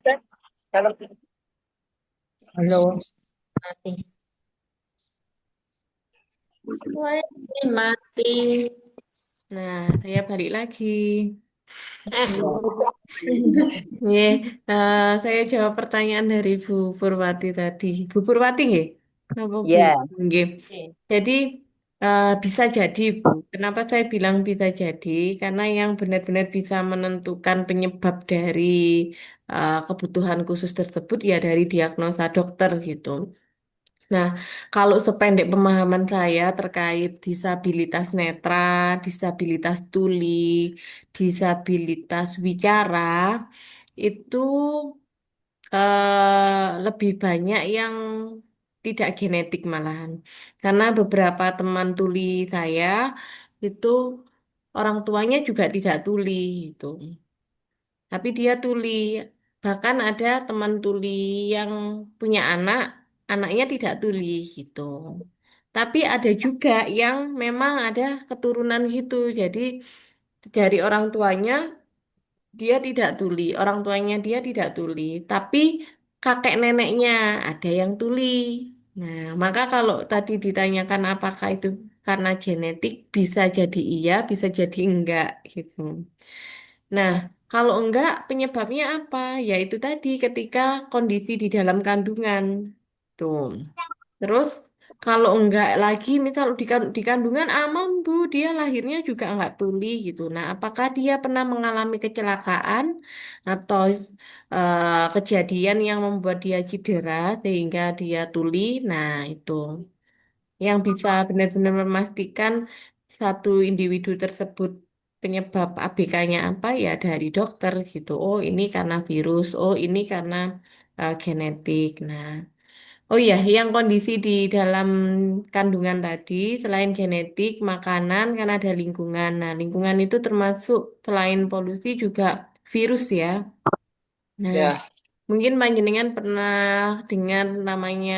Halo, Mati. Wah, mati. Nah, saya balik lagi. Eh, Nggih, saya jawab pertanyaan dari Bu Purwati tadi. Bu Purwati nggih? Napa Bu? ya, Nggih. Jadi bisa jadi Bu. Kenapa saya bilang bisa jadi? Karena yang benar-benar bisa menentukan penyebab dari kebutuhan khusus tersebut ya dari diagnosa dokter gitu. Nah, kalau sependek pemahaman saya terkait disabilitas netra, disabilitas tuli, disabilitas wicara, itu lebih banyak yang tidak genetik malahan. Karena beberapa teman tuli saya itu orang tuanya juga tidak tuli gitu. Tapi dia tuli. Bahkan ada teman tuli yang punya anak, anaknya tidak tuli gitu. Tapi ada juga yang memang ada keturunan gitu. Jadi dari orang tuanya dia tidak tuli, orang tuanya dia tidak tuli, tapi kakek neneknya ada yang tuli. Nah, maka kalau tadi ditanyakan apakah itu karena genetik, bisa jadi iya, bisa jadi enggak gitu. Nah, kalau enggak, penyebabnya apa? Yaitu tadi ketika kondisi di dalam kandungan. Tuh. Terus kalau enggak lagi, misal di kandungan aman Bu, dia lahirnya juga enggak tuli gitu. Nah, apakah dia pernah mengalami kecelakaan atau kejadian yang membuat dia cedera sehingga dia tuli? Nah, itu yang bisa benar-benar memastikan satu individu tersebut penyebab ABK-nya apa ya dari dokter gitu. Oh, ini karena virus. Oh, ini karena genetik. Nah. Oh iya, yang kondisi di dalam kandungan tadi, selain genetik, makanan, kan ada lingkungan. Nah, lingkungan itu termasuk selain polusi juga virus ya. Nah, ya, mungkin panjenengan pernah dengar namanya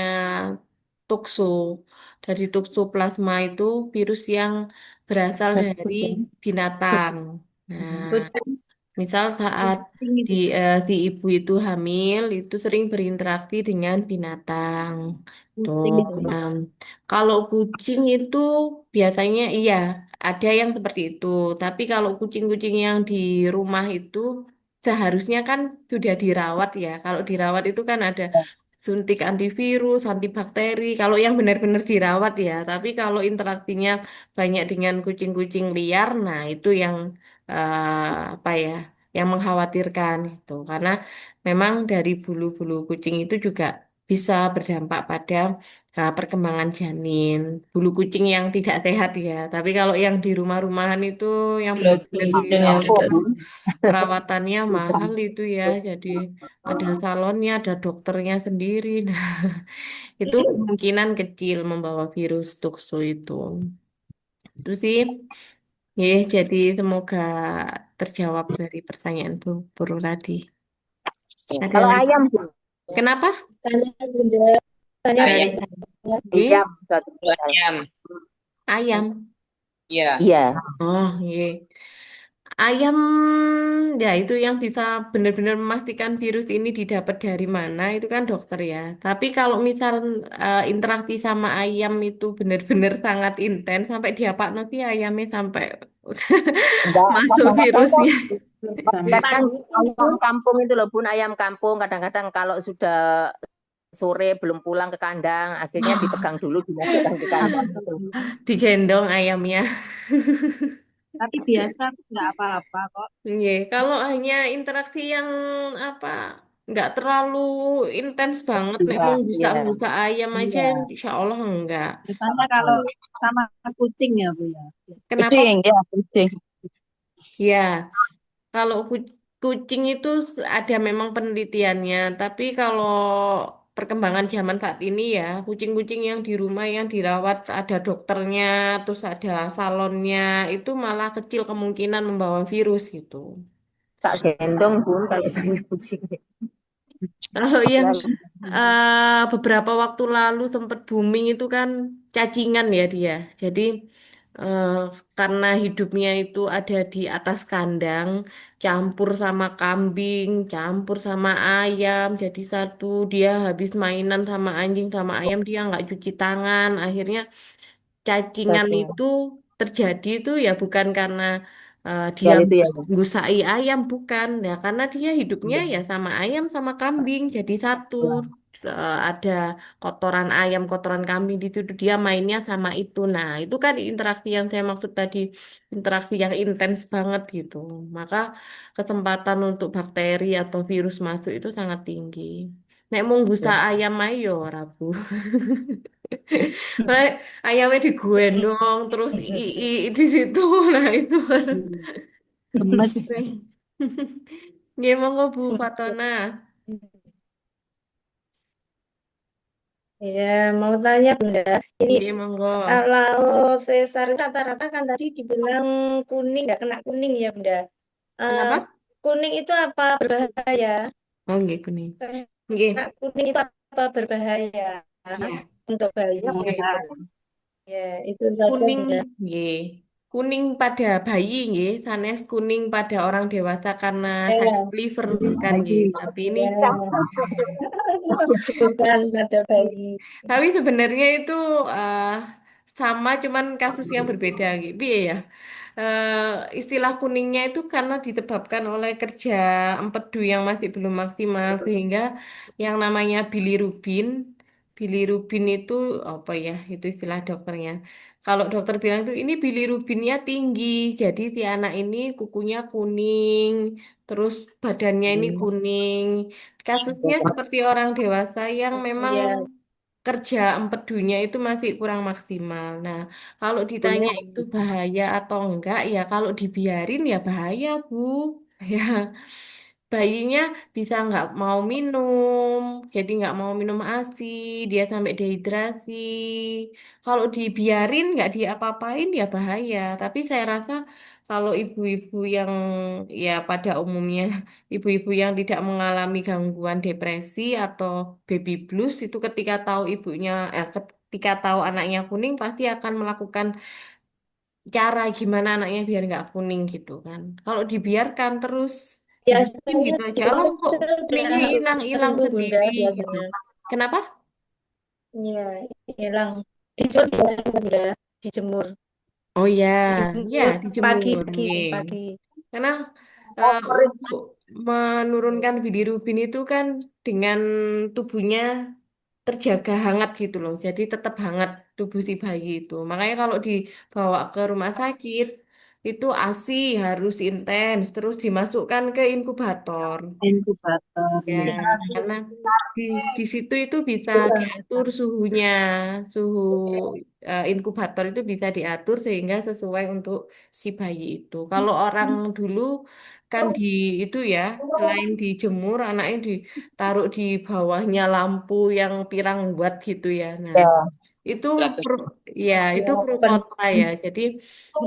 tokso. Dari toksoplasma itu virus yang berasal dari binatang. Nah, kucing, misal saat kucing itu. si ibu itu hamil, itu sering berinteraksi dengan binatang. Tuh. Kucing itu. Nah, kalau kucing itu biasanya iya ada yang seperti itu. Tapi kalau kucing-kucing yang di rumah itu seharusnya kan sudah dirawat ya. Kalau dirawat itu kan ada suntik antivirus, antibakteri. Kalau yang benar-benar dirawat ya. Tapi kalau interaksinya banyak dengan kucing-kucing liar, nah itu yang apa ya, yang mengkhawatirkan itu. Karena memang dari bulu-bulu kucing itu juga bisa berdampak pada perkembangan janin. Bulu kucing yang tidak sehat ya. Tapi kalau yang di rumah-rumahan itu yang Kalau benar-benar bulu kucing yang dirawat tidak kan perawatannya mahal itu ya. Jadi ada salonnya, ada dokternya sendiri. Nah, itu kemungkinan kecil membawa virus tukso itu. Itu sih. Ya, jadi semoga terjawab dari pertanyaan Bu Purwo tadi. Ada kalau lagi? ayam, Bu. Kenapa? tanya bunda, tanya Ayam Iya, Ayam, suatu dua misal. jam. ayam. Ya, Iya, Oh, iya. Ayam, ya itu yang bisa benar-benar memastikan virus ini didapat dari mana, itu kan dokter ya. Tapi kalau misal interaksi sama ayam itu benar-benar sangat intens, sampai diapa nanti ayamnya sampai enggak. masuk Kadang-kadang kan, virusnya. kadang ayam kampung itu loh, Bun, ayam kampung. Kadang-kadang kalau sudah sore belum pulang ke kandang, akhirnya dipegang dulu, dimasukkan ke kandang. Gitu. Digendong ayamnya. tapi biasa nggak apa-apa kok. Iya, kalau hanya interaksi yang apa nggak terlalu intens banget, nek Iya, mau iya, busa-busa ayam aja, Iya, insya Allah enggak. biasanya kalau sama kucing ya Bu ya. Kenapa? kucing, ya, kucing. Ya, kalau kucing itu ada memang penelitiannya, tapi kalau perkembangan zaman saat ini ya, kucing-kucing yang di rumah yang dirawat ada dokternya, terus ada salonnya, itu malah kecil kemungkinan membawa virus gitu. Tak gendong, Bun, kalau sama kucing. Kalau yang Lalu, beberapa waktu lalu sempat booming itu kan cacingan ya dia. Jadi eh, karena hidupnya itu ada di atas kandang, campur sama kambing, campur sama ayam, jadi satu. Dia habis mainan sama anjing sama ayam, dia nggak cuci tangan. Akhirnya cacingan Astaga. itu terjadi itu ya bukan karena dia Soal itu ya. ngusai ayam, bukan ya, karena dia hidupnya ya sama ayam sama kambing jadi satu. Ada kotoran ayam, kotoran kambing di situ, dia mainnya sama itu. Nah, itu kan interaksi yang saya maksud tadi, interaksi yang intens banget gitu. Maka kesempatan untuk bakteri atau virus masuk itu sangat tinggi. Nek mung busa Ya. ayam ayo Rabu. Kayak ayamnya digendong terus di situ. Nah, itu baru. Gemes. Nggih monggo Bu Fatona. Ya, mau tanya Bunda. Ini Nggih monggo. kalau sesar rata-rata kan tadi dibilang kuning, nggak kena kuning ya Bunda. Eh, Kenapa? kuning itu apa berbahaya? Oh nggih kuning. Nggih. Kena kuning itu apa berbahaya Iya. untuk bayi? Nggih. Ya, itu saja Kuning Bunda. nggih. Kuning pada bayi nggih, sanes kuning pada orang dewasa karena sakit Ya, liver bukan nggih. Tapi ini ya. Bukan pada bayi. Tapi sebenarnya itu eh, sama, cuman kasus yang berbeda gitu. Piye ya? Istilah kuningnya itu karena disebabkan oleh kerja empedu yang masih belum maksimal sehingga yang namanya bilirubin itu apa ya? Itu istilah dokternya. Kalau dokter bilang itu ini bilirubinnya tinggi, jadi si anak ini kukunya kuning, terus badannya ini kuning. Kasusnya seperti orang dewasa yang memang Ya, kerja empedunya itu masih kurang maksimal. Nah, kalau ditanya Kuning. itu bahaya atau enggak, ya kalau dibiarin ya bahaya, Bu. Ya, bayinya bisa nggak mau minum, jadi nggak mau minum ASI, dia sampai dehidrasi. Kalau dibiarin nggak diapa-apain ya bahaya. Tapi saya rasa kalau ibu-ibu yang ya pada umumnya ibu-ibu yang tidak mengalami gangguan depresi atau baby blues itu ketika tahu ketika tahu anaknya kuning pasti akan melakukan cara gimana anaknya biar nggak kuning gitu kan. Kalau dibiarkan terus dibiarin biasanya gitu aja, itu alah kok kuningnya udah hilang-hilang sembuh Bunda sendiri gitu. biasanya. Kenapa? Iya, hilang. Dijemur biasanya, Bunda, dijemur. Oh ya, ya Dijemur pagi dijemur, pagi nggih. pagi. Karena untuk menurunkan bilirubin itu kan dengan tubuhnya terjaga hangat gitu loh. Jadi tetap hangat tubuh si bayi itu. Makanya kalau dibawa ke rumah sakit itu ASI harus intens terus dimasukkan ke inkubator. Inkubator, Ya, iya. karena di di situ itu bisa diatur suhunya, suhu inkubator itu bisa diatur sehingga sesuai untuk si bayi itu. Kalau orang dulu kan itu ya, selain dijemur, anaknya ditaruh di bawahnya lampu yang pirang watt gitu ya. Nah, Ya. itu ya itu Ya, pro pen- kontra ya. Jadi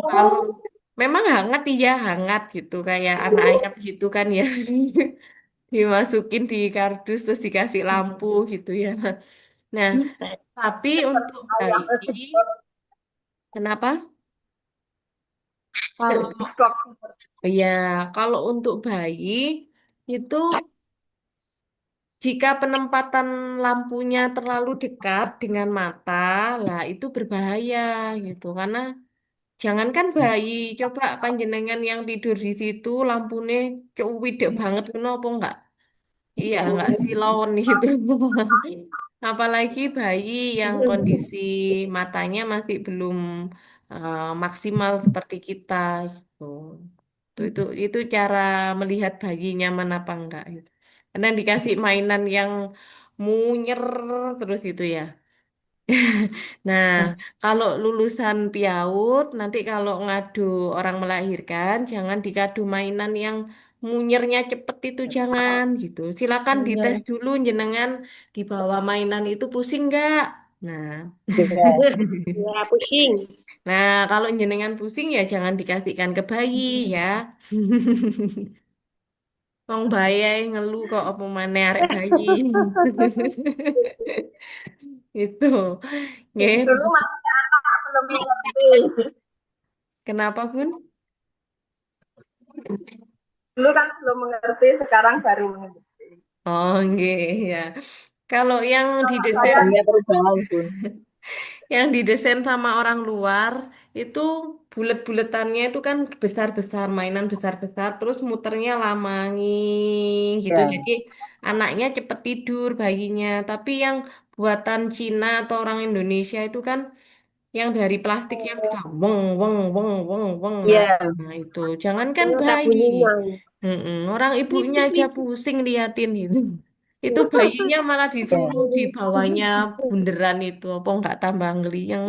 kalau memang hangat iya hangat gitu kayak anak ayam gitu kan ya. Dimasukin di kardus terus dikasih lampu gitu ya. Nah, tapi untuk bayi, kenapa? Kalau ya, kalau untuk bayi itu jika penempatan lampunya terlalu dekat dengan mata, lah itu berbahaya gitu. Karena jangankan bayi, coba panjenengan yang tidur di situ lampunya cuwidek banget kenapa enggak? Iya, nggak silaun gitu. Apalagi bayi yang kondisi matanya masih belum maksimal seperti kita gitu. Itu cara melihat bayi nyaman apa enggak gitu. Karena dikasih mainan yang munyer terus itu ya. Nah, kalau lulusan PIAUD, nanti kalau ngadu orang melahirkan, jangan dikadu mainan yang munyernya cepet itu jangan gitu. Silakan dites Iya. dulu jenengan di bawah mainan itu pusing nggak? Nah, Ya. Ya, pusing. nah kalau jenengan pusing ya jangan dikasihkan ke bayi ya. Wong bayi ae ngeluh kok apa maneh arek bayi. Itu. Nggih. Dulu masih belum ngerti. Kenapa, Bun? Dulu kan belum mengerti, sekarang baru mengerti. Oh, nggih, ya. Kalau yang Kalau didesain saya Banyak perubahan pun. yang didesain sama orang luar itu bulet-buletannya itu kan besar-besar, mainan besar-besar, terus muternya lama nging gitu. Ya. Jadi anaknya cepet tidur bayinya. Tapi yang buatan Cina atau orang Indonesia itu kan yang dari plastik yang bisa weng weng weng weng weng. Nah, Iya. nah itu jangankan Ternyata bayi, bunyinya. orang ibunya aja pusing liatin itu. Itu bayinya malah disuruh di bawahnya bunderan itu, apa nggak tambah ngeli yang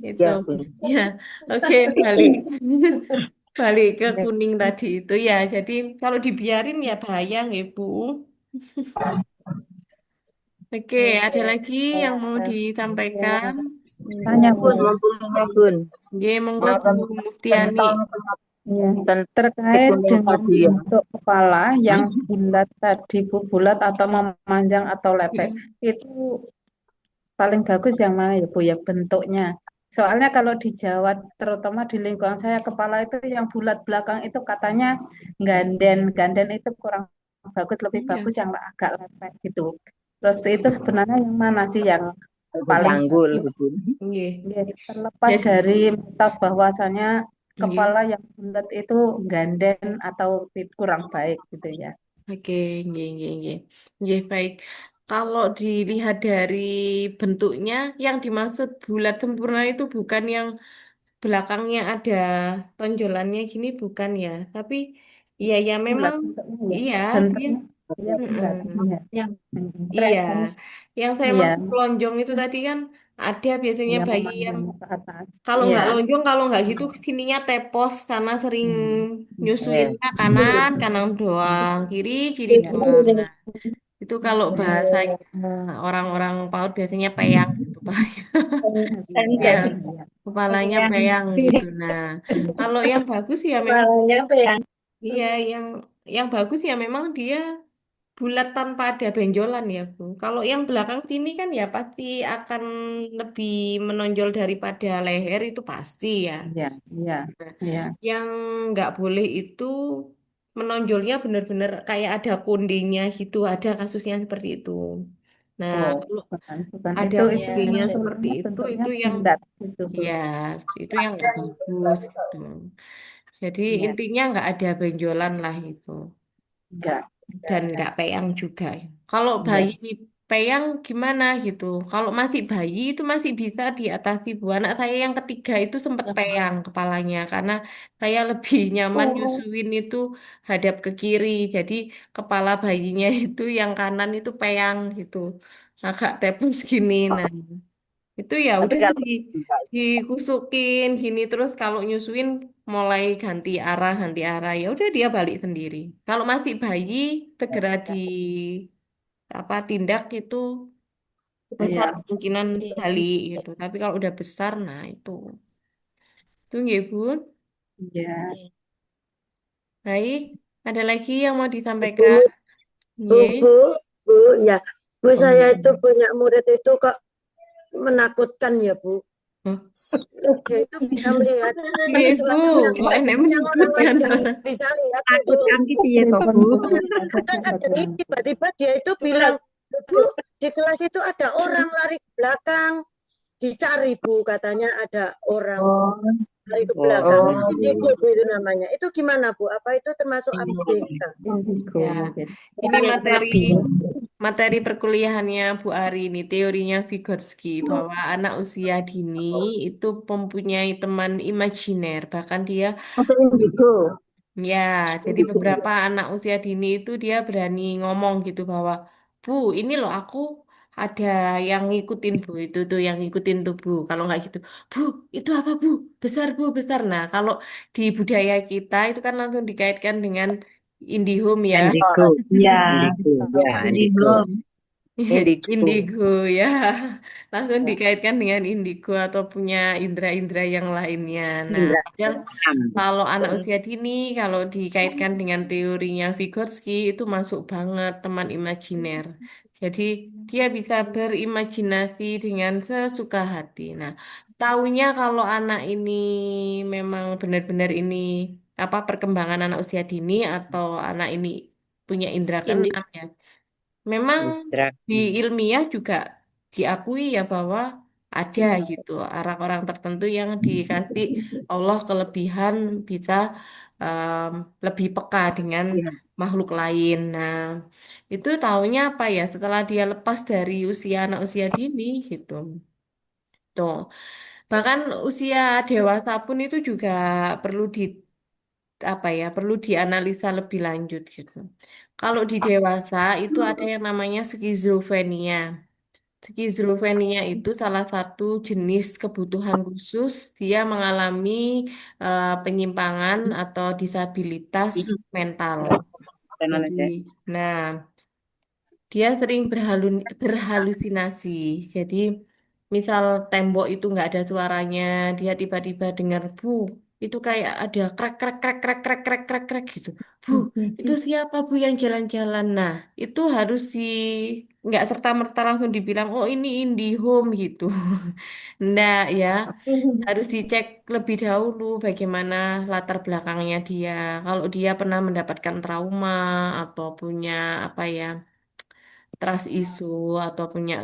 itu. Ya, Bun. Ya, oke balik balik ke kuning tadi itu ya. Jadi kalau dibiarin ya bahaya nggih, Bu. Oke, ada lagi yang mau disampaikan? Tanya Bun, Bu, mumpung ini, Bun. Oke, monggo Mau Bu Muftiani. ya, tentang terkait kuning dengan tadi ya. bentuk kepala yang bulat tadi Bu, bulat atau memanjang atau lepek, Mm-mm. itu paling bagus yang mana ya Bu ya bentuknya? Soalnya kalau di Jawa, terutama di lingkungan saya, kepala itu yang bulat belakang itu katanya ganden, ganden itu kurang bagus, lebih Iya. bagus yang agak lepek gitu. Terus itu sebenarnya yang mana sih yang Aku paling tanggul, bagus? Bun. Nggih. Ya, terlepas Jadi, dari mitos bahwasanya nggih. kepala yang bulat itu ganden atau kurang baik gitu ya. Oke, nggih, nggih, nggih. Nggih, baik. Kalau dilihat dari bentuknya, yang dimaksud bulat sempurna itu bukan yang belakangnya ada tonjolannya gini, bukan ya. Tapi, ya, ya Bulat memang, bentuknya ya. iya, dia, Bentuknya ya bulat. mm-mm. Iya. Yang Mm. Iya. kelihatan. Yang saya Iya, maksud lonjong itu tadi kan ada biasanya iya bayi yang memanjang ke atas. kalau Iya. nggak lonjong, kalau nggak gitu, sininya tepos karena sering Hmm. Ya. nyusuinnya kanan, kanan doang, kiri, kiri Iya. doang. Nah, itu kalau bahasanya orang-orang PAUD biasanya peyang gitu, Pak. Ya, Pendek. kepalanya Yang peyang gitu. Nah, kalau yang bagus ya memang, kepalanya apa ya? iya, yang bagus ya memang dia bulat tanpa ada benjolan ya, Bu. Kalau yang belakang sini kan ya pasti akan lebih menonjol daripada leher itu pasti ya. Iya. Iya. Iya. Yang nggak boleh itu menonjolnya benar-benar kayak ada kondenya gitu, ada kasusnya seperti itu. Nah, Oh, kalau bukan, bukan. ada Ya, Itu kondenya seperti menonjolnya bentuknya itu yang bulat gitu, Bu. ya itu yang nggak bagus gitu. Jadi Iya. intinya nggak ada benjolan lah itu. Enggak. Dan nggak peyang juga. Kalau bayi Iya. peyang gimana gitu? Kalau masih bayi itu masih bisa diatasi. Bu anak saya yang ketiga itu sempat peyang kepalanya karena saya lebih nyaman Oh, nyusuin itu hadap ke kiri. Jadi kepala bayinya itu yang kanan itu peyang gitu, agak tepus gini. Nah itu ya Tapi udah kalau dikusukin gini terus kalau nyusuin mulai ganti arah ya udah dia balik sendiri. Kalau masih bayi segera di apa tindak itu besar Iya. kemungkinan balik gitu. Tapi kalau udah besar nah itu nggih Bu. Iya. Baik, ada lagi yang mau Bu, disampaikan? bu, Nggih. bu, bu, ya, bu Oh saya iya. itu punya murid itu kok menakutkan ya bu. Hah? Dia itu bisa melihat Nggih Bu, sesuatu kok enek yang orang lain menakutkan. nggak bisa lihat itu. Takut kan gitu ya toh, Pripun Bu. Bu yang takutnya Kadang-kadang ini bagaimana Bu? tiba-tiba dia itu bilang, bu, di kelas itu ada orang lari ke belakang, dicari bu, katanya ada orang Oh, lari ke belakang. oh Itu indigo bu itu namanya. Itu gimana bu? Apa itu termasuk ABK? indigo Ya, mungkin. ini Yang materi lebih. materi perkuliahannya Bu Ari ini teorinya Vygotsky bahwa anak usia dini itu mempunyai teman imajiner bahkan dia untuk indigo. ya jadi beberapa anak usia dini itu dia berani ngomong gitu bahwa Bu ini loh aku ada yang ngikutin Bu itu tuh yang ngikutin tuh Bu kalau nggak gitu Bu itu apa Bu besar nah kalau di budaya kita itu kan langsung dikaitkan dengan IndiHome ya. Indigo. Ya, Indigo, ya, indigo. belum. Indigo. Indigo ya, langsung dikaitkan dengan indigo atau punya indera-indera yang lainnya. Nah, Indra. padahal kalau anak usia dini, kalau dikaitkan dengan teorinya Vygotsky itu masuk banget teman imajiner. Jadi dia bisa berimajinasi dengan sesuka hati. Nah, Taunya kalau anak ini memang benar-benar ini apa perkembangan anak usia dini atau anak ini punya indera Ini keenam ya. Memang di ilmiah juga diakui ya bahwa ada gitu orang-orang tertentu yang dikasih Allah kelebihan bisa em, lebih peka dengan ya, makhluk lain. Nah, itu taunya apa ya? Setelah dia lepas dari usia anak usia dini gitu. Tuh. Bahkan usia dewasa pun itu juga perlu di apa ya, perlu dianalisa lebih lanjut gitu. Kalau di dewasa itu ada yang namanya skizofrenia. Skizofrenia itu salah satu jenis kebutuhan khusus. Dia mengalami penyimpangan atau disabilitas mental. Jadi, nah, dia sering berhalusinasi. Jadi, misal tembok itu nggak ada suaranya, dia tiba-tiba dengar bu, itu kayak ada krek krek krek krek krek krek krek krek gitu. Bu, itu siapa bu yang jalan-jalan? Nah, itu harus nggak serta-merta langsung dibilang, oh ini IndiHome gitu. Nggak ya, harus dicek lebih dahulu bagaimana latar belakangnya dia. Kalau dia pernah mendapatkan trauma atau punya apa ya trust issue atau punya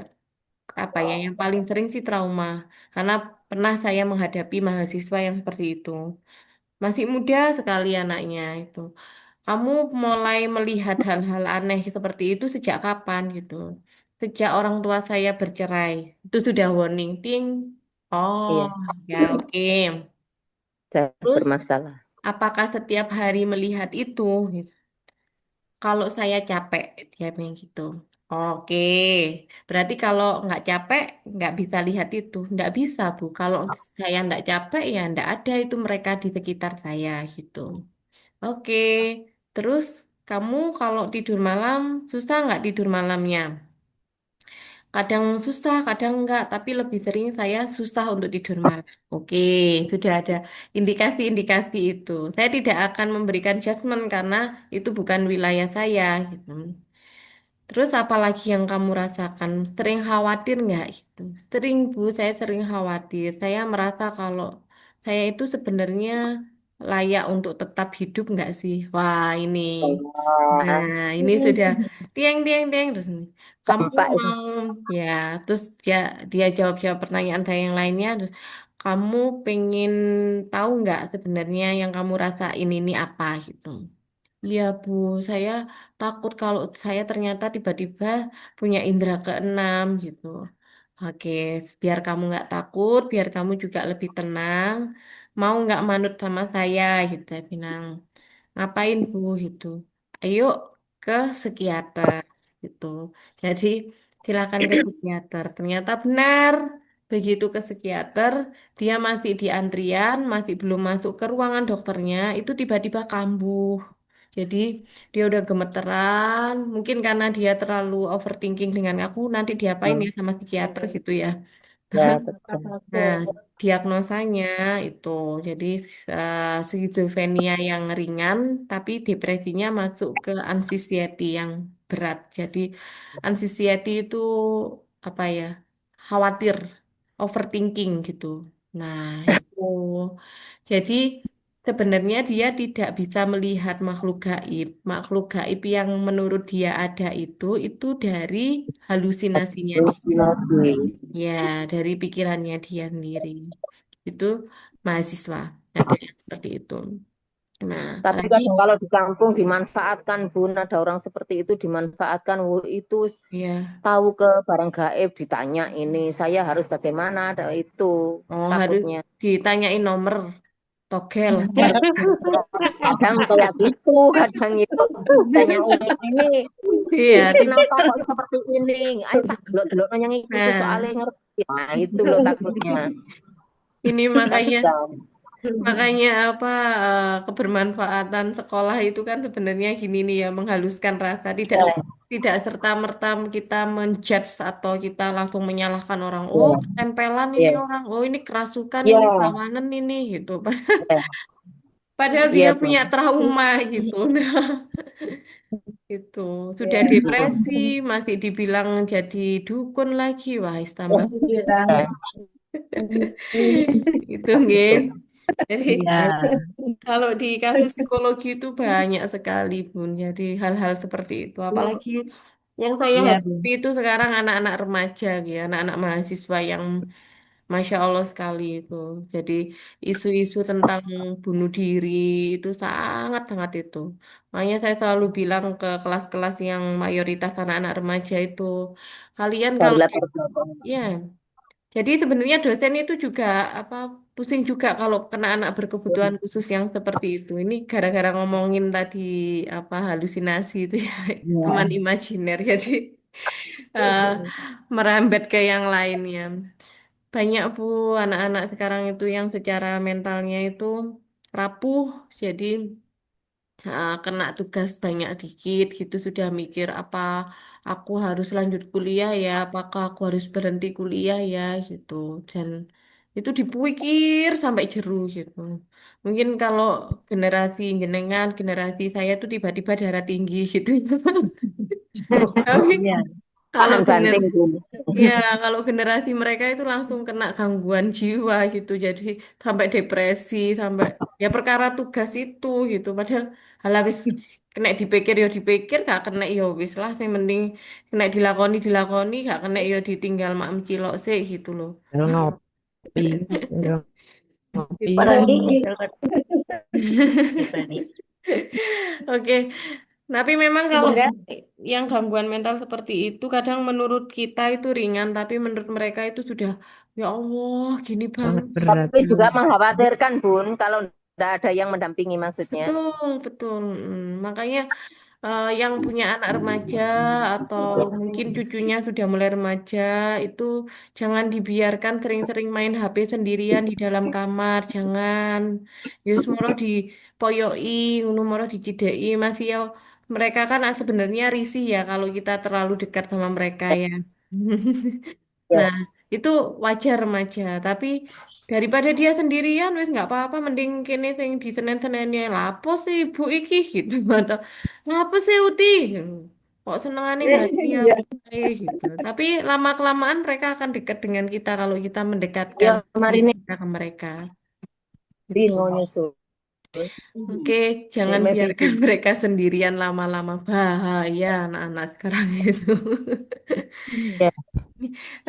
apa ya yang paling sering sih trauma karena pernah saya menghadapi mahasiswa yang seperti itu masih muda sekali anaknya itu kamu mulai melihat hal-hal aneh seperti itu sejak kapan gitu sejak orang tua saya bercerai itu sudah warning ting oh iya, ya oke sudah terus bermasalah. apakah setiap hari melihat itu gitu? Kalau saya capek, dia bilang gitu. Oke, berarti kalau nggak capek, nggak bisa lihat itu. Nggak bisa, Bu. Kalau saya nggak capek, ya nggak ada itu mereka di sekitar saya, gitu. Oke, terus kamu kalau tidur malam, susah nggak tidur malamnya? Kadang susah, kadang enggak, tapi lebih sering saya susah untuk tidur malam. Oke, sudah ada indikasi-indikasi itu. Saya tidak akan memberikan judgement karena itu bukan wilayah saya, gitu. Terus apalagi yang kamu rasakan? Sering khawatir nggak itu? Sering, Bu, saya sering khawatir. Saya merasa kalau saya itu sebenarnya layak untuk tetap hidup nggak sih? Wah, ini. Wah, Nah, ini sudah tiang tiang tiang terus nih. Kamu dampak ini. mau ya, terus dia dia jawab-jawab pertanyaan saya yang lainnya terus kamu pengen tahu nggak sebenarnya yang kamu rasain ini apa gitu. Iya, Bu, saya takut kalau saya ternyata tiba-tiba punya indera keenam gitu. Oke, biar kamu nggak takut, biar kamu juga lebih tenang, mau nggak manut sama saya gitu, saya bilang. Ngapain Bu gitu? Ayo ke psikiater gitu. Jadi silakan ke psikiater. Ternyata benar. Begitu ke psikiater, dia masih di antrian, masih belum masuk ke ruangan dokternya, itu tiba-tiba kambuh. Jadi dia udah gemeteran, mungkin karena dia terlalu overthinking dengan aku, nanti diapain ya sama psikiater gitu ya. Ya, betul. Nah, diagnosanya itu jadi skizofrenia yang ringan, tapi depresinya masuk ke anxiety yang berat. Jadi anxiety itu apa ya? Khawatir, overthinking gitu. Nah, itu. Jadi sebenarnya dia tidak bisa melihat makhluk gaib. Makhluk gaib yang menurut dia ada itu dari halusinasinya dia. Halusinasi. Ya, dari pikirannya dia sendiri. Itu mahasiswa. Ada yang seperti itu. Nah, Tapi apalagi kadang kalau di kampung dimanfaatkan, Bun, ada orang seperti itu dimanfaatkan, itu ya, tahu ke barang gaib, ditanya ini, saya harus bagaimana, ada itu oh harus takutnya. ditanyain nomor togel. Kadang kayak gitu, kadang itu tanya ini Iya, kenapa kok seperti ini? Ayo tak delok-delok yang itu nah, soalnya ngerti. Nah, itu loh takutnya. ini makanya Kasihan. makanya apa kebermanfaatan sekolah itu kan sebenarnya gini nih ya menghaluskan rasa tidak serta-merta kita menjudge atau kita langsung menyalahkan orang oh Ya, tempelan ini ya, orang oh ini kerasukan ini ya, kawanan ini gitu ya, padahal dia iya, punya Bun. trauma gitu nah itu sudah depresi masih dibilang jadi dukun lagi wah tambah Ya, Itu nggih. Gitu. Jadi Iya, kalau di kasus psikologi itu banyak sekali, Bun. Jadi hal-hal seperti itu. Apalagi yang saya iya, Bu. hadapi itu sekarang anak-anak remaja, ya, anak-anak mahasiswa yang Masya Allah sekali itu. Jadi isu-isu tentang bunuh diri itu sangat-sangat itu. Makanya saya selalu bilang ke kelas-kelas yang mayoritas anak-anak remaja itu, kalian kalau Daulat persahabatan. ya, jadi sebenarnya dosen itu juga apa pusing juga kalau kena anak berkebutuhan khusus yang seperti itu. Ini gara-gara ngomongin tadi apa halusinasi itu ya, teman Iya. imajiner. Jadi eh, merembet ke yang lainnya. Banyak Bu, anak-anak sekarang itu yang secara mentalnya itu rapuh, jadi kena tugas banyak dikit gitu sudah mikir apa aku harus lanjut kuliah ya, apakah aku harus berhenti kuliah ya gitu. Dan itu dipikir sampai jeru gitu. Mungkin kalau generasi jenengan, generasi saya tuh tiba-tiba darah tinggi gitu. Tapi Iya. kalau Tahan gener banting dulu. Ya, kalau generasi mereka itu langsung kena gangguan jiwa gitu. Jadi sampai depresi, sampai ya perkara tugas itu gitu. Padahal hal habis kena dipikir ya dipikir, gak kena ya wis lah. Yang penting kena dilakoni dilakoni, gak kena ya ditinggal mak cilok sih gitu loh. Ngopi, ngopi. Gitu. Orang di Oke, tapi memang kalau Bunda, yang gangguan mental seperti itu kadang menurut kita itu ringan, tapi menurut mereka itu sudah ya Allah gini Sangat banget. berat. tapi juga mengkhawatirkan, Bun, kalau tidak ada yang mendampingi maksudnya. Betul, betul. Makanya yang punya anak remaja atau mungkin cucunya sudah mulai remaja itu jangan dibiarkan sering-sering main HP sendirian di dalam kamar, jangan. Yus moro dipoyoi, ngono moro dicideki masih ya mereka kan sebenarnya risih ya kalau kita terlalu dekat sama mereka ya. Ya. Nah, itu wajar remaja, tapi daripada dia sendirian wis nggak apa-apa mending kene sing di Senen-senennya lapo sih ibu iki gitu atau lapo sih Uti kok senengane nggak Iya. gitu. Tapi lama kelamaan mereka akan dekat dengan kita kalau kita mendekatkan Ya, diri kemarin kita ke mereka ini gitu. mau nyusul. Oke, Ya, jangan maybe. biarkan mereka sendirian lama-lama bahaya anak-anak sekarang itu. Ya,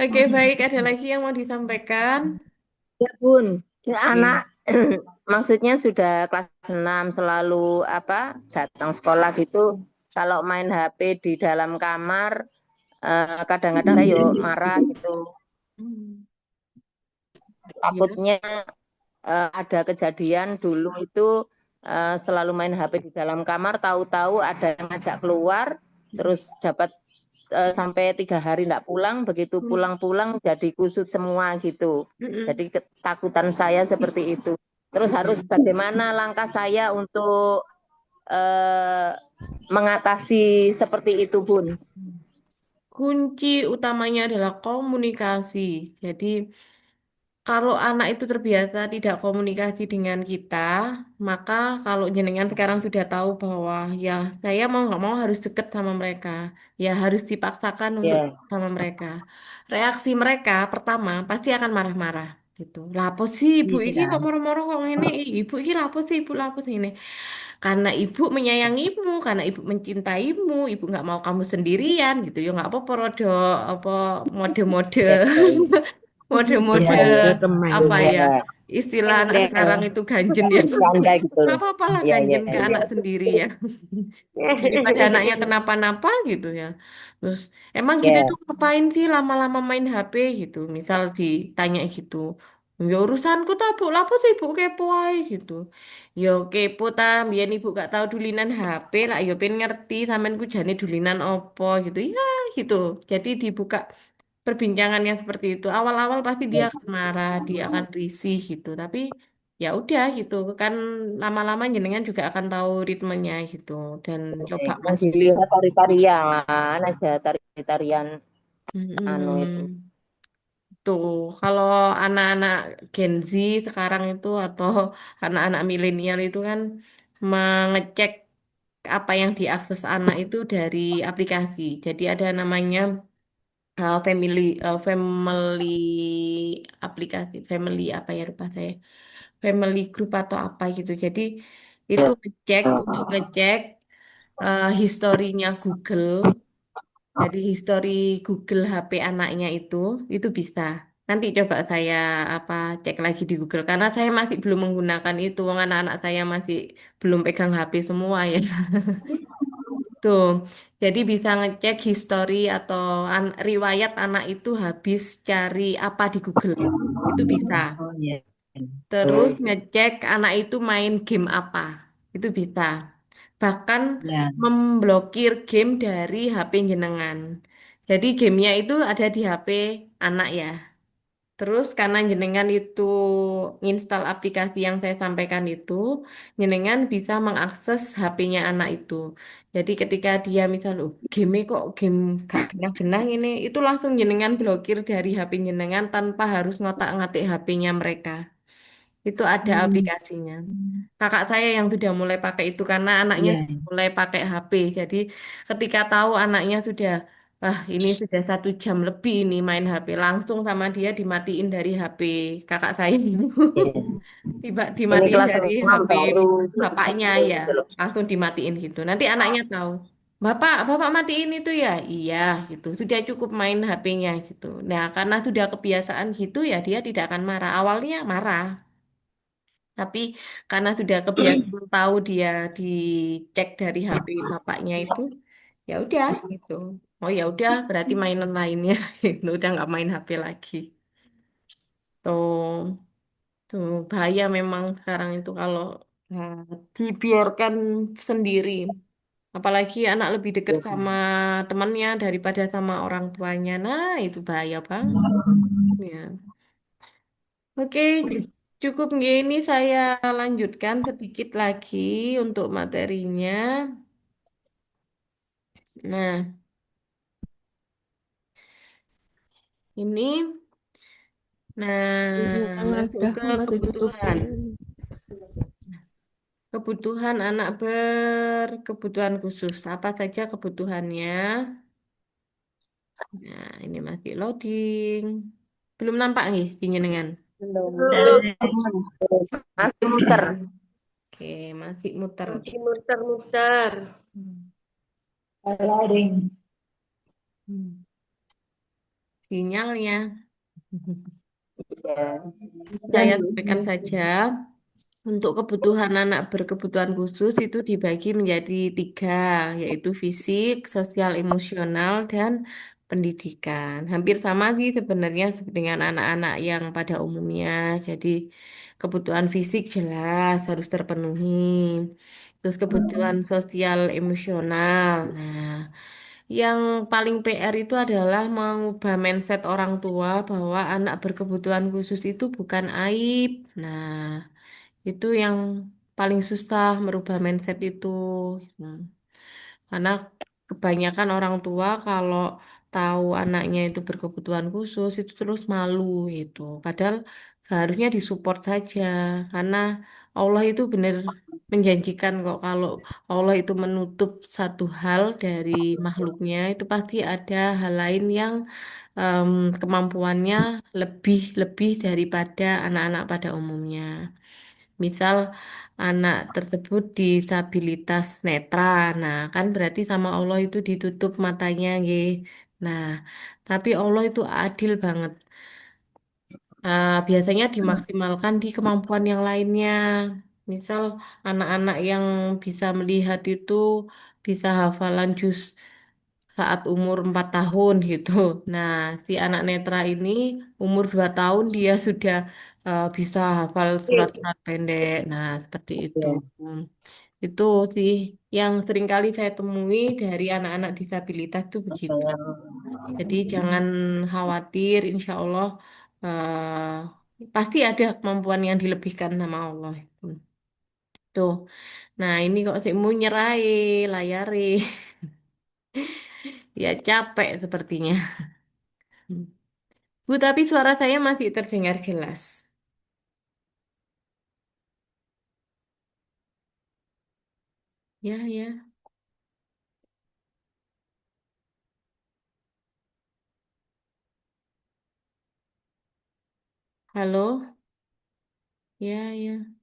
Oke, baik. Ada lagi yang mau disampaikan? ya Bun. Ini anak Oke. maksudnya sudah kelas 6 selalu apa datang sekolah gitu. Kalau main HP di dalam kamar, kadang-kadang saya yuk marah gitu. Ya. Takutnya ada kejadian dulu itu selalu main HP di dalam kamar, tahu-tahu ada yang ngajak keluar, terus dapat sampai 3 hari tidak pulang, begitu pulang-pulang jadi kusut semua gitu. Mm-mm. Jadi ketakutan saya seperti itu. Terus harus bagaimana langkah saya untuk eh, mengatasi seperti itu, Bun? Kunci utamanya adalah komunikasi. Jadi, kalau anak itu terbiasa tidak komunikasi dengan kita, maka kalau jenengan sekarang sudah tahu bahwa ya saya mau nggak mau harus deket sama mereka, ya harus dipaksakan untuk Ya, sama mereka. Reaksi mereka pertama pasti akan marah-marah gitu. Lah apa sih ibu iki Iya. kok moro-moro kok ngene? Ibu iki lah apa sih ibu lah apa sih ini? Karena ibu menyayangimu, karena ibu mencintaimu, ibu nggak mau kamu sendirian gitu. Ya nggak apa-apa, rodo apa mode-mode ya, mode-mode Ya, itu teman. apa ya ya, istilah anak sekarang Ember. itu ganjen ya. canda gitu. Nggak apa-apa lah Ya, ya, ganjen ke ya. anak sendiri ya. Daripada anaknya kenapa-napa gitu ya. Terus emang gitu Ya, tuh ngapain sih lama-lama main HP gitu. Misal ditanya gitu. Ya urusanku tak bu, lapo sih bu kepo ae gitu. Yo kepo ta, biyen ibu gak tahu dulinan HP lah, yo pengen ngerti sampean ku jane dulinan opo gitu. Ya gitu. Jadi dibuka perbincangan yang seperti itu. Awal-awal pasti dia ya. akan marah, dia akan risih gitu. Tapi ya udah gitu kan lama-lama jenengan juga akan tahu ritmenya gitu dan coba Yang masuk. dilihat tari-tarian aja, tari-tarian anu itu. Mm-mm. Tuh, kalau anak-anak Gen Z sekarang itu atau anak-anak milenial itu kan mengecek apa yang diakses anak itu dari aplikasi. Jadi ada namanya family aplikasi family apa ya lupa saya family group atau apa gitu. Jadi itu ngecek untuk ngecek historinya Google. Jadi histori Google HP anaknya itu bisa. Nanti coba saya apa cek lagi di Google karena saya masih belum menggunakan itu. Wong anak-anak saya masih belum pegang HP semua ya. Tuh. Jadi bisa ngecek histori atau riwayat anak itu habis cari apa di Google. Itu bisa. Oh iya. Terus ngecek anak itu main game apa. Itu bisa. Bahkan Ya. memblokir game dari HP jenengan. Jadi gamenya itu ada di HP anak ya. Terus karena jenengan itu install aplikasi yang saya sampaikan itu, jenengan bisa mengakses HP-nya anak itu. Jadi ketika dia misal, oh, game kok game gak genah-genah ini, itu langsung jenengan blokir dari HP jenengan tanpa harus ngotak-ngatik HP-nya mereka. Itu ada Hmm. aplikasinya. Kakak saya yang sudah mulai pakai itu karena anaknya Iya. sudah mulai pakai HP. Jadi ketika tahu anaknya sudah, ini sudah 1 jam lebih ini main HP, langsung sama dia dimatiin dari HP kakak saya itu. Iya. Tiba Ini dimatiin kelas dari 6 HP baru bapaknya ya, gitu loh. langsung dimatiin gitu. Nanti anaknya tahu. Bapak matiin itu ya? Iya, gitu. Sudah cukup main HP-nya gitu. Nah, karena sudah kebiasaan gitu ya dia tidak akan marah. Awalnya marah, tapi karena sudah kebiasaan tahu dia dicek dari HP bapaknya ya udah gitu. Oh ya udah, berarti mainan lainnya itu udah nggak main HP lagi. Tuh, tuh bahaya memang sekarang itu kalau nah, dibiarkan sendiri. Apalagi anak lebih dekat sama temannya daripada sama orang tuanya. Nah, itu bahaya banget. Ya. Oke, cukup gini saya lanjutkan sedikit lagi untuk materinya. Nah, ini, nah Yang masuk ada ke malah kebutuhan. ditutupin. Kebutuhan anak berkebutuhan khusus. Apa saja kebutuhannya? Nah, ini masih loading. Belum nampak nih, dengan. Belum. Masih muter. Oke, masih muter. Masih muter-muter. Hmm. Loading. Hmm. Sinyalnya. Ya. Saya sampaikan saja. Untuk kebutuhan anak berkebutuhan khusus itu dibagi menjadi 3, yaitu fisik, sosial, emosional, dan pendidikan. Hampir sama sih sebenarnya dengan anak-anak yang pada umumnya. Jadi kebutuhan fisik jelas harus terpenuhi. Terus kebutuhan sosial, emosional. Nah, yang paling PR itu adalah mengubah mindset orang tua bahwa anak berkebutuhan khusus itu bukan aib. Nah, itu yang paling susah merubah mindset itu. Nah, karena kebanyakan orang tua kalau tahu anaknya itu berkebutuhan khusus itu terus malu itu. Padahal seharusnya disupport saja karena Allah itu benar menjanjikan kok kalau Allah itu menutup satu hal dari makhluknya itu pasti ada hal lain yang em, kemampuannya lebih lebih daripada anak-anak pada umumnya. Misal anak tersebut disabilitas netra, nah kan berarti sama Allah itu ditutup matanya, nggih. Nah, tapi Allah itu adil banget. Biasanya dimaksimalkan di kemampuan yang lainnya. Misal anak-anak yang bisa melihat itu bisa hafalan juz saat umur 4 tahun gitu. Nah, si anak netra ini umur 2 tahun dia sudah bisa hafal surat-surat pendek. Nah, seperti itu. Itu sih yang seringkali saya temui dari anak-anak disabilitas itu begitu. Jadi jangan khawatir, insya Allah pasti ada kemampuan yang dilebihkan sama Allah. Tuh. Nah, ini kok sih mau nyerai layari. Ya capek sepertinya. Bu, tapi suara saya masih terdengar jelas. Ya, ya. Halo? Ya, ya.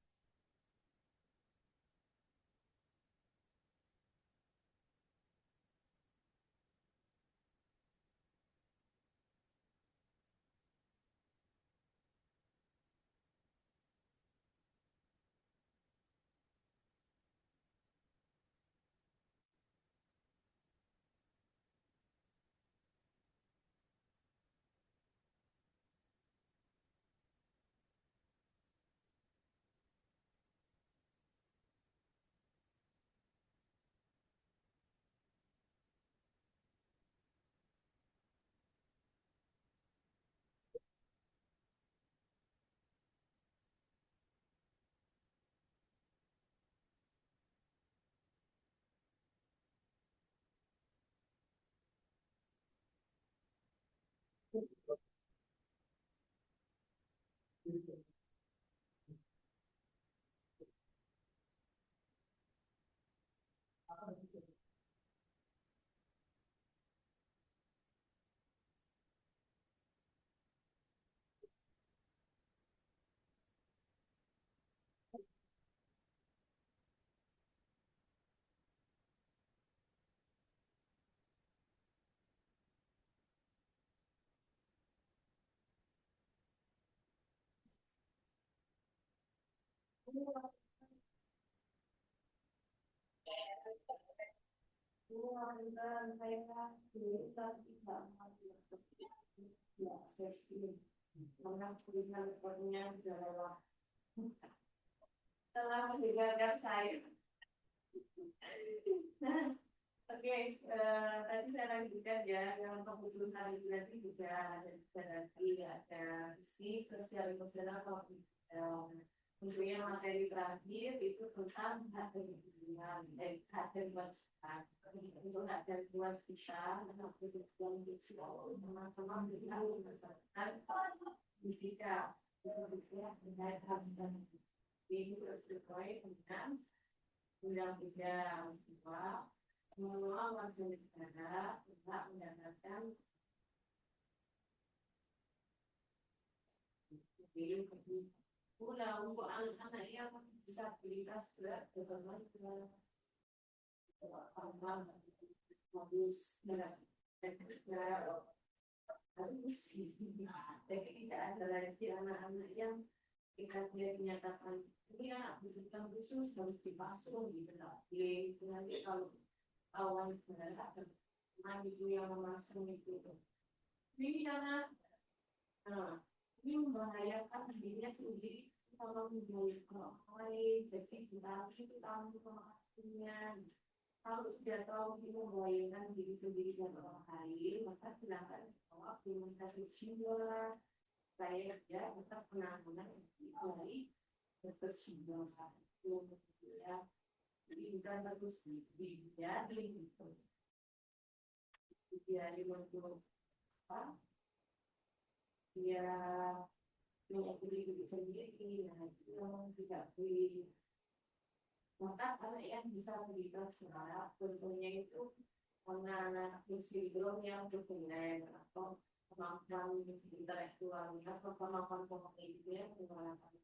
Telah meninggalkan saya. Oke, tadi saya lanjutkan ya, yang kebutuhan hari ini nanti juga ada bisnis, sosial emosional, tentunya materi terakhir itu tentang hak dan kebutuhan, hak dan kewajiban. Untuk hak dan kewajiban kita, hak dan kewajiban teman-teman kita mendapatkan pendidikan, itu terkait hak dan ini terus terkait dengan undang-undang 2 mengelola warga negara berhak mendapatkan pula untuk anak-anak yang disabilitas berat bagaimana harus tapi tidak ada lagi anak-anak yang kita dinyatakan ini anak kebutuhan khusus harus dipasung gitu nanti kalau awan berat itu yang memasung itu ini karena ini membahayakan dirinya sendiri kalau menjauhi orang lain jadi kita itu tahu kemaksunya kalau sudah tahu ini membahayakan diri sendiri dan orang lain maka silakan bawa ke rumah sakit jiwa saya ya tetap penanganan dari dokter jiwa ya jadi bukan bagus jadi itu dia untuk apa dia menyakiti diri sendiri nah itu yang tidak boleh maka anak yang bisa berbicara suara tentunya itu karena sindrom yang berkenan atau kemampuan intelektualnya atau kemampuan kognitifnya menggunakan.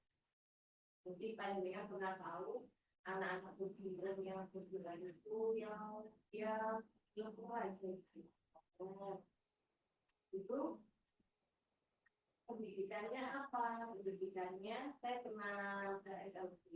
Jadi paling pernah tahu anak-anak berkenan yang berkenan itu yang dia lebih baik itu pendidikannya apa? Pendidikannya saya pernah ke SLB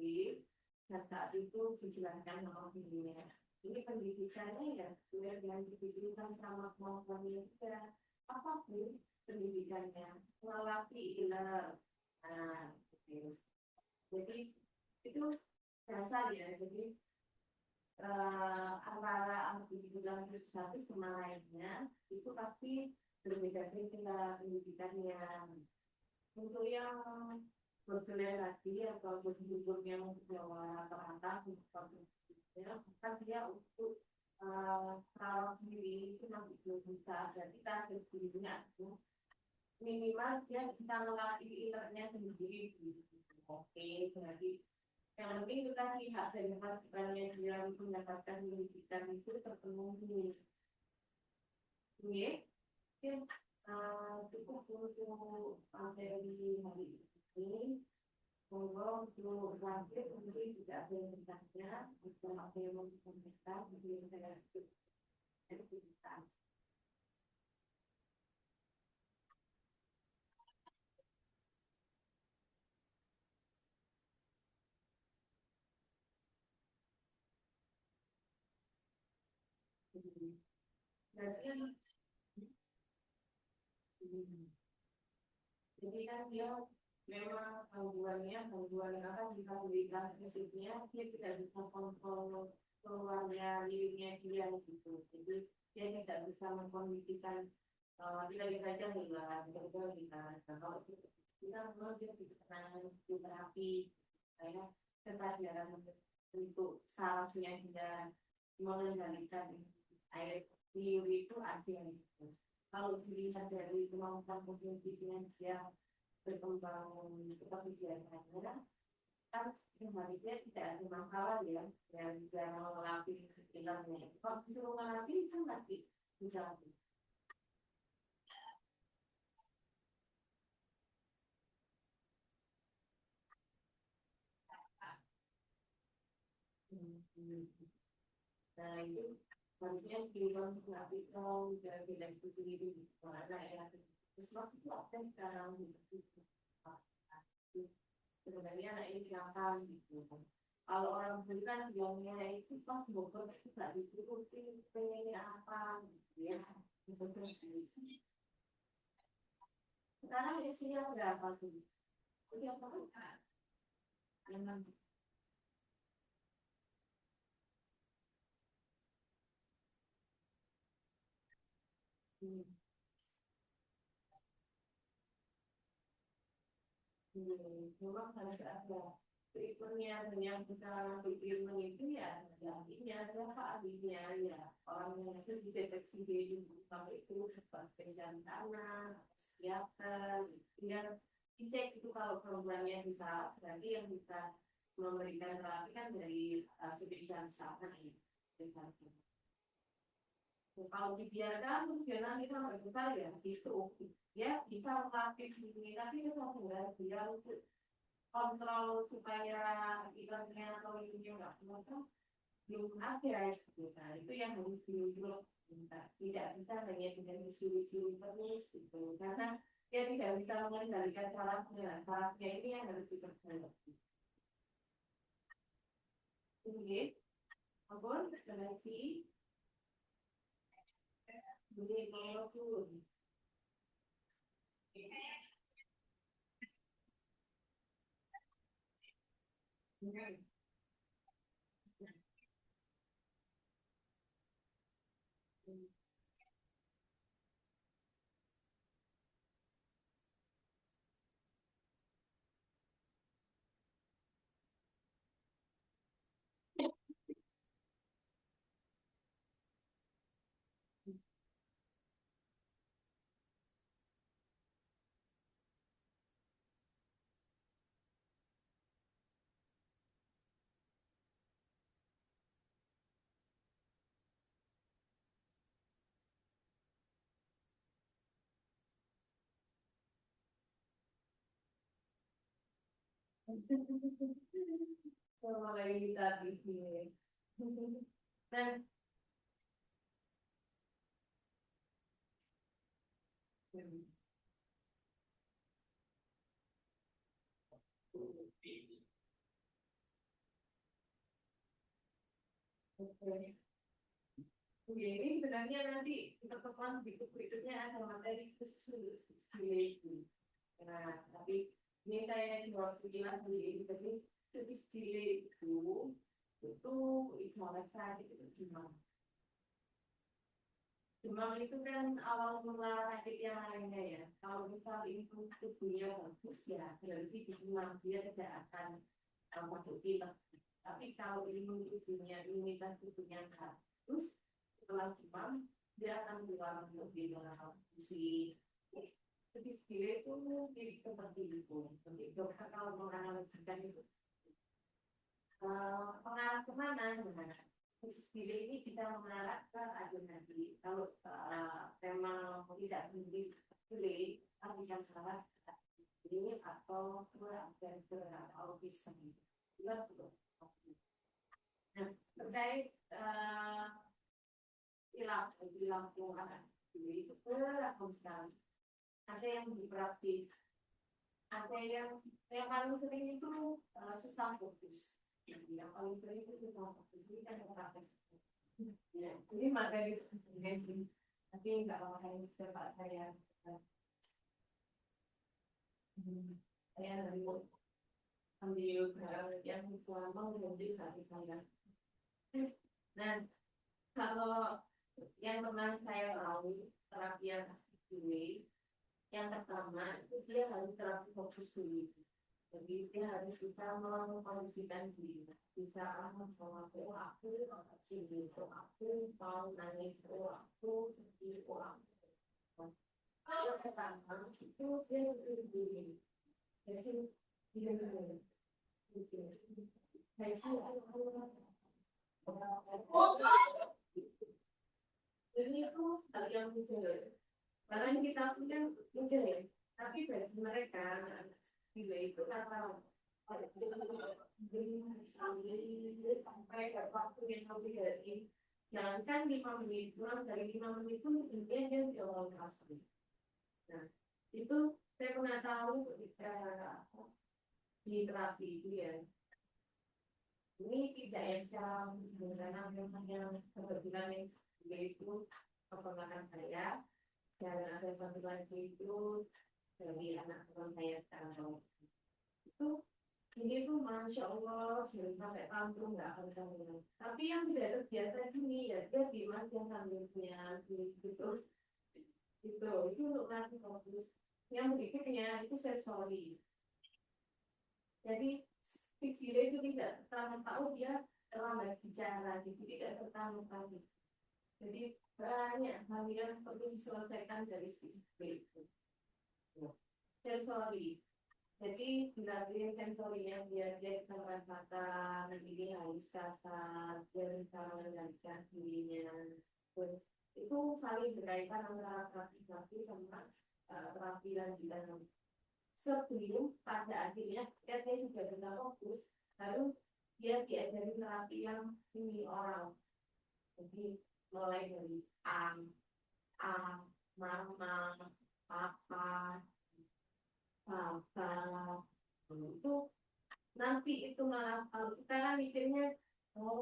dan saat itu dijelaskan sama dirinya. Ini pendidikannya ya sesuai dengan kebutuhan sama kemampuannya juga. Apapun pendidikannya melalui ilah. Nah, gitu. Jadi itu dasar ya. Jadi antara pendidikan satu sama lainnya itu pasti berbeda-beda pendidikannya. Untuk yang bergenerasi atau berhubung yang Jawa rata-rata kan dia untuk perawat sendiri itu masih belum bisa jadi target dirinya itu minimal dia bisa melatih ilernya sendiri oke jadi yang penting itu tadi hak dan kewajibannya dia untuk mendapatkan pendidikan itu terpenuhi cukup untuk materi hari ini. ini monggo untuk lanjut mungkin tidak ada yang bertanya atau ada yang mau disampaikan mungkin saya kita. Jadi kan dia memang gangguan apa bisa berikan fisiknya, dia tidak bisa kontrol keluarnya dirinya dia gitu. Jadi dia tidak bisa mengkondisikan tidak bisa aja hilang, tidak bisa. Kalau kita memang dia bisa terapi, saya kesadaran untuk sarafnya tidak mengendalikan air liur itu ada gitu. Kalau dilihat dari kemampuan kognitifinya dia berkembang seperti biasanya, kan sebenarnya tidak ada masalah ya, yang dia mau melatih hilangnya. Kalau disuruh melatih kan nanti bisa. Nah itu harusnya bilang melatih kalau tidak itu sendiri mana ya. Sesuatu itu apa yang sekarang gitu. Sebenarnya anak ini silakan gitu. Kalau orang beli kan bilangnya itu pas bogor itu nggak dituruti pengennya apa gitu ya. Sekarang usia berapa tuh? Usia berapa? Yang memang harus ada treatmentnya dan yang kita treatment itu ya artinya adalah ahlinya ya orang yang itu dideteksi dari sampai itu seperti jantangan, psikiater, ya dicek itu kalau programnya bisa berarti yang bisa memberikan terapi kan dari spesialis sana ya. Kalau dibiarkan mungkin kita berputar ya gitu ya kita melatih ini tapi kita tidak dia untuk kontrol supaya ikannya atau ininya nggak semua belum ada gitu kan itu yang harus dulu tidak bisa hanya dengan disuruh terus gitu karena dia tidak bisa mengendalikan sarafnya ini yang harus diperbaiki. Oke, apapun berarti boleh mau turun. Mulai kita bisnis. Dan ini sebenarnya nanti pertemuan berikutnya ada materi khusus itu. Nah, tapi ini kayaknya di bawah sekilas sendiri, jadi sedih itu mereka itu gimana? Demam itu kan awal mula penyakit yang lainnya ya. Kalau misal itu tubuhnya bagus ya, berarti demam dia tidak akan masuk pilek. Tapi kalau imunitas tubuhnya bagus, setelah demam dia akan keluar lebih dalam fungsi. Jadi itu seperti itu. Nanti dokter kalau menganalisis itu pengarah kemana? Stile ini kita mengarah ke agensi. Kalau memang tidak berhenti stile, bisa salah ADHD atau autism. Nah, terkait perilaku anak itu beragam sekali. Ada yang dipraktis, ada yang paling sering itu susah fokus. Yang paling sering itu susah fokus. Ini kan praktis. Ya, ini materi sendiri. Tapi nggak apa-apa ini tempat saya ambil yang selama menjadi saat saya. Dan kalau yang pernah saya tahu terapi yang asli yang pertama itu dia harus terapi fokus dulu. Jadi dia harus bisa mengkondisikan diri, bisa mengaku aku ini, aku mau nangis, aku sedih, aku. Kalau pertama itu dia harus diri. Jadi dia harus jadi itu hal yang mudah. Bahkan kita punya mudah ya, tapi bagi mereka juga itu kata sampai waktu yang lebih dari jangankan 5 menit, kurang dari 5 menit itu intinya dia sudah mau asli. Nah, itu saya pernah tahu ketika di terapi itu ya. Ini tidak yang karena memang yang kebetulan yang itu keponakan saya dan ada satu lagi itu dari anak teman saya sekarang itu ini tuh masya Allah sering sampai tantrum nggak akan tahu. Tapi yang tidak terbiasa gini ya dia di yang tantrumnya gitu itu untuk nanti fokus. Yang berikutnya itu sensori. Jadi pikirnya itu tidak serta tahu dia terlambat bicara, jadi tidak serta tahu. Jadi banyak hal yang perlu diselesaikan dari sisi itu. Sensori. Jadi dilatih sensorinya dia bisa merasakan ini harus kata, dia bisa mengendalikan dirinya. Itu saling berkaitan antara terapi sama terapi lanjutan. Sebelum pada akhirnya dia juga bisa fokus, lalu dia diajari terapi yang ini oral. Jadi mulai dari mama, papa, itu nanti itu malah kalau kita kan mikirnya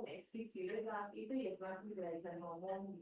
ekspresi terapi itu ya terapi belajar ngomong